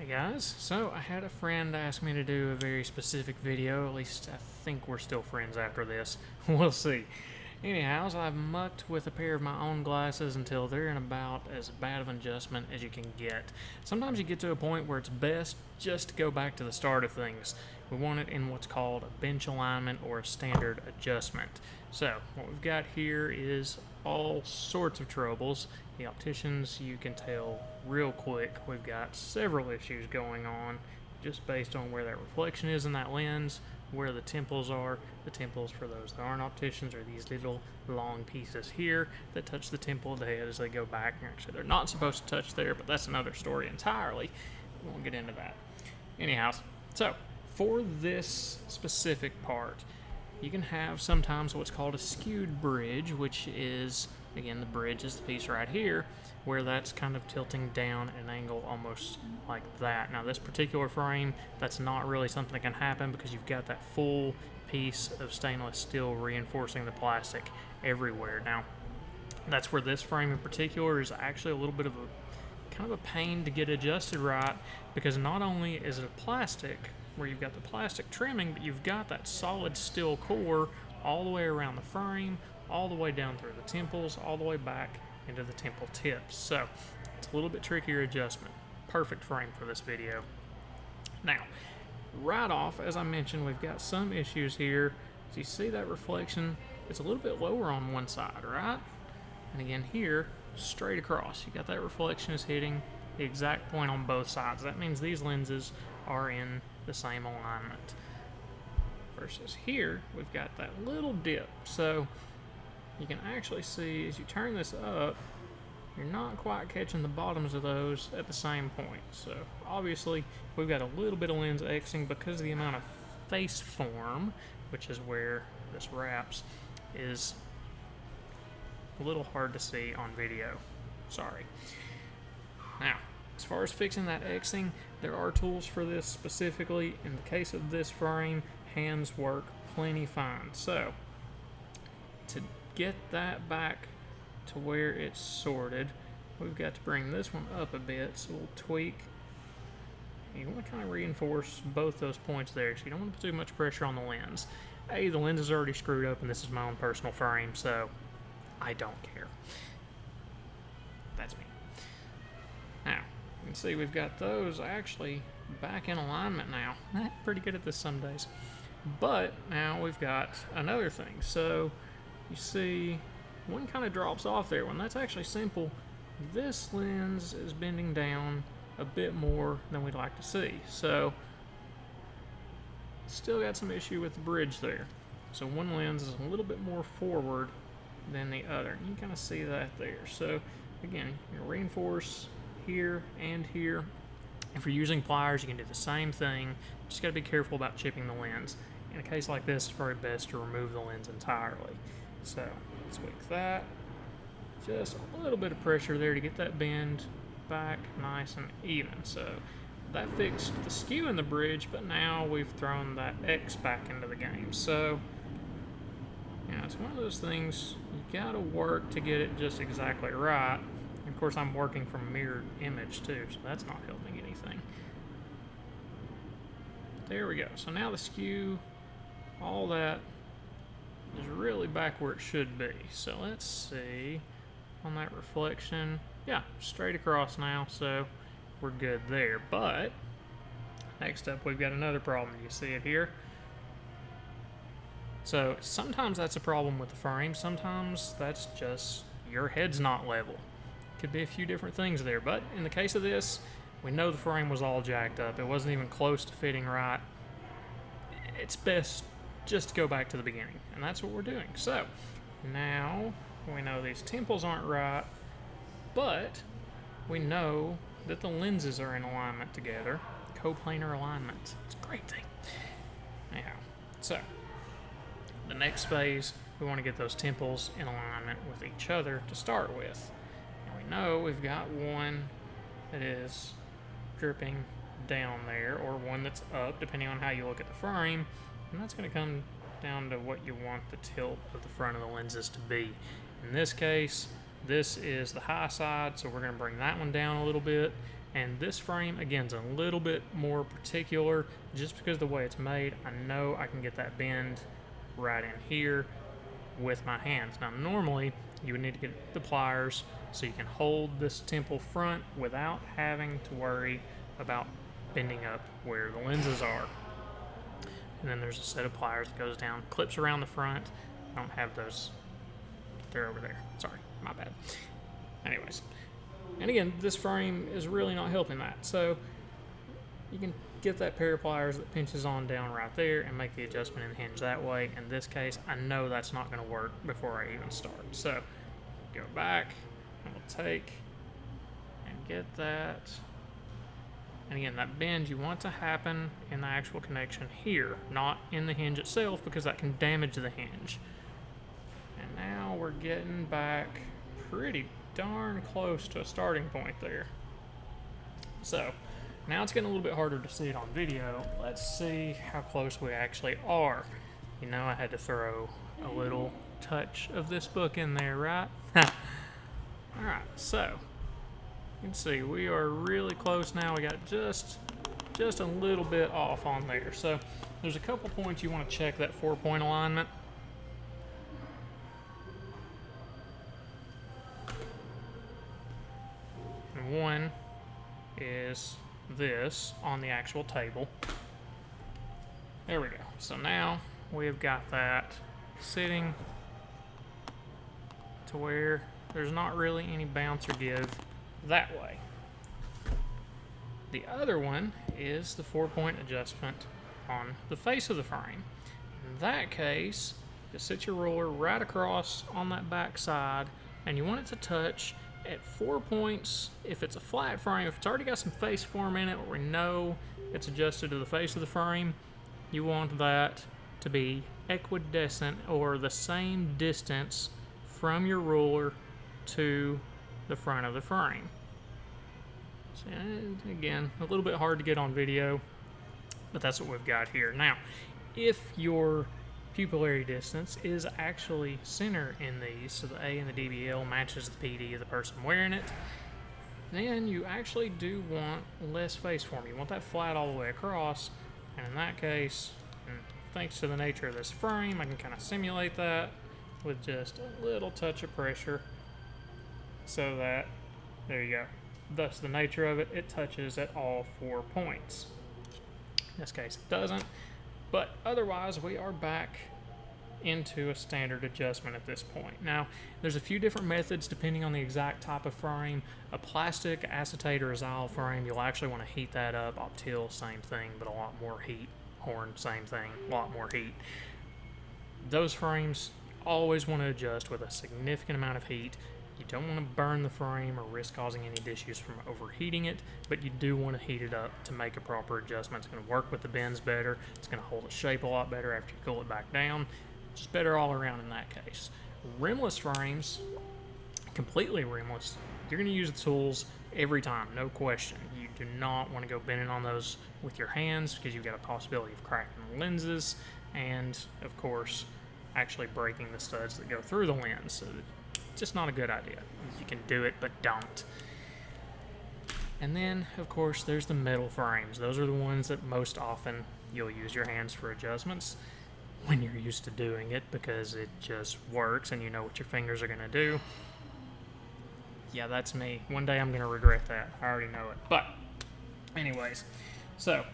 Hey guys, so I had a friend ask me to do a very specific video. At least I think we're still friends after this. We'll see. Anyhow, I've mucked with a pair of my own glasses until they're in about as bad of an adjustment as you can get. Sometimes you get to a point where it's best just to go back to the start of things. We want it in what's called a bench alignment or a standard adjustment. So what we've got here is all sorts of troubles. The opticians, you can tell real quick we've got several issues going on just based on where that reflection is in that lens, where the temples are. The temples, for those that aren't opticians, are these little long pieces here that touch the temple of the head as they go back. Actually, they're not supposed to touch there, but that's another story entirely. We won't get into that. Anyhow, so for this specific part, you can have sometimes what's called a skewed bridge, which is, again, the bridge is the piece right here, where that's kind of tilting down at an angle almost like that. Now this particular frame, that's not really something that can happen because you've got that full piece of stainless steel reinforcing the plastic everywhere. Now, that's where this frame in particular is actually a little bit of a kind of a pain to get adjusted right, because not only is it a plastic, where you've got the plastic trimming, but you've got that solid steel core all the way around the frame, all the way down through the temples, all the way back into the temple tips. So it's a little bit trickier adjustment. Perfect frame for this video. Now, right off, as I mentioned, we've got some issues here. So you see that reflection, it's a little bit lower on one side, right? And again here, straight across, you got that reflection is hitting the exact point on both sides. That means these lenses are in the same alignment. Versus here, we've got that little dip. So you can actually see as you turn this up, you're not quite catching the bottoms of those at the same point. So obviously we've got a little bit of lens Xing because of the amount of face form, which is where this wraps, is a little hard to see on video. Sorry. Now, as far as fixing that Xing, there are tools for this specifically. In the case of this frame, hands work plenty fine. So, to get that back to where it's sorted, we've got to bring this one up a bit, so we'll tweak. You want to kind of reinforce both those points there, so you don't want to put too much pressure on the lens. The lens is already screwed up, and this is my own personal frame, so I don't care. That's me. Now, you can see we've got those actually back in alignment now. Pretty good at this some days. But now we've got another thing. So you see one kind of drops off there. When that's actually simple, this lens is bending down a bit more than we'd like to see. So still got some issue with the bridge there. So one lens is a little bit more forward than the other. You can kind of see that there. So again, you reinforce here and here. If you're using pliers, you can do the same thing. Just got to be careful about chipping the lens. In a case like this, it's probably best to remove the lens entirely. So let's tweak that. Just a little bit of pressure there to get that bend back nice and even. So that fixed the skew in the bridge, but now we've thrown that X back into the game. So yeah, it's one of those things you gotta work to get it just exactly right. And of course, I'm working from a mirrored image too, so that's not helping anything. There we go. So now the skew, all that is really back where it should be. So let's see on that reflection. Yeah, straight across now, so we're good there. But next up, we've got another problem. You see it here? So sometimes that's a problem with the frame. Sometimes that's just your head's not level. Could be a few different things there. But in the case of this, we know the frame was all jacked up. It wasn't even close to fitting right. It's best just to go back to the beginning. And that's what we're doing. So now we know these temples aren't right, but we know that the lenses are in alignment together. Coplanar alignment. It's a great thing. Anyhow, so the next phase, we want to get those temples in alignment with each other to start with. And we know we've got one that is dripping down there, or one that's up, depending on how you look at the frame. And that's going to come down to what you want the tilt of the front of the lenses to be. In this case, this is the high side, so we're going to bring that one down a little bit. And this frame, again, is a little bit more particular just because of the way it's made. I know I can get that bend right in here with my hands. Now, normally, you would need to get the pliers so you can hold this temple front without having to worry about bending up where the lenses are. And then there's a set of pliers that goes down, clips around the front. I don't have those. They're over there. Sorry, my bad. Anyways. And again, this frame is really not helping that. So you can get that pair of pliers that pinches on down right there and make the adjustment in the hinge that way. In this case, I know that's not going to work before I even start. So go back, and we'll take and get that. And again, that bend you want to happen in the actual connection here, not in the hinge itself, because that can damage the hinge. And now we're getting back pretty darn close to a starting point there. So now it's getting a little bit harder to see it on video. Let's see how close we actually are. You know, I had to throw a little touch of this book in there, right? Alright, so you can see we are really close now. We got just a little bit off on there. So there's a couple points you want to check that 4-point alignment. And one is this on the actual table. There we go. So now we've got that sitting to where there's not really any bounce or give that way. The other one is the 4-point adjustment on the face of the frame. In that case, just sit your ruler right across on that back side, and you want it to touch at 4 points. If it's a flat frame, if it's already got some face form in it, or we know it's adjusted to the face of the frame, you want that to be equidistant, or the same distance from your ruler to the front of the frame. So, again, a little bit hard to get on video, but that's what we've got here. Now, if your pupillary distance is actually center in these, so the A and the DBL matches the PD of the person wearing it, then you actually do want less face form. You want that flat all the way across, and in that case, thanks to the nature of this frame, I can kind of simulate that with just a little touch of pressure, so that, there you go. Thus, the nature of it, it touches at all 4 points. In this case, it doesn't, but otherwise, we are back into a standard adjustment at this point. Now, there's a few different methods depending on the exact type of frame. A plastic, acetate, or Azial frame, you'll actually want to heat that up. Optil, same thing, but a lot more heat. Horn, same thing, a lot more heat. Those frames always want to adjust with a significant amount of heat. You don't want to burn the frame or risk causing any issues from overheating it, but you do want to heat it up to make a proper adjustment. It's going to work with the bends better. It's going to hold its shape a lot better after you cool it back down. Just better all around in that case. Rimless frames, completely rimless, you're going to use the tools every time, no question. You do not want to go bending on those with your hands because you've got a possibility of cracking the lenses and, of course, actually breaking the studs that go through the lens. So just not a good idea. You can do it, but don't. And then, of course, there's the metal frames. Those are the ones that most often you'll use your hands for adjustments when you're used to doing it because it just works and you know what your fingers are going to do. Yeah, that's me. One day I'm going to regret that. I already know it. But, anyways, so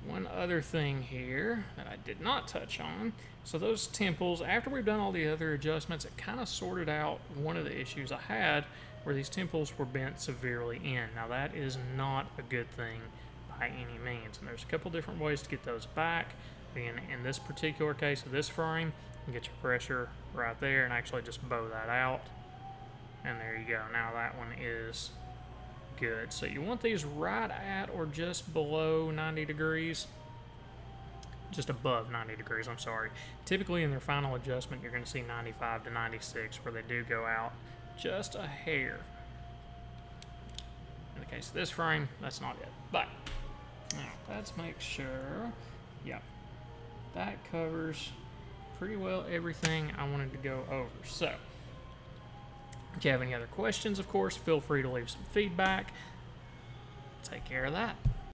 one other thing here that I did not touch on. So those temples, after we've done all the other adjustments, it kind of sorted out one of the issues I had where these temples were bent severely in. Now that is not a good thing by any means. And there's a couple different ways to get those back. In this particular case of this frame, you get your pressure right there and actually just bow that out. And there you go. Now that one is good. So you want these right at or just below 90 degrees. Just above 90 degrees, I'm sorry. Typically in their final adjustment, you're going to see 95 to 96 where they do go out just a hair. In the case of this frame, that's not it. But now let's make sure, yeah, that covers pretty well everything I wanted to go over. So If you have any other questions, of course, feel free to leave some feedback. Take care of that.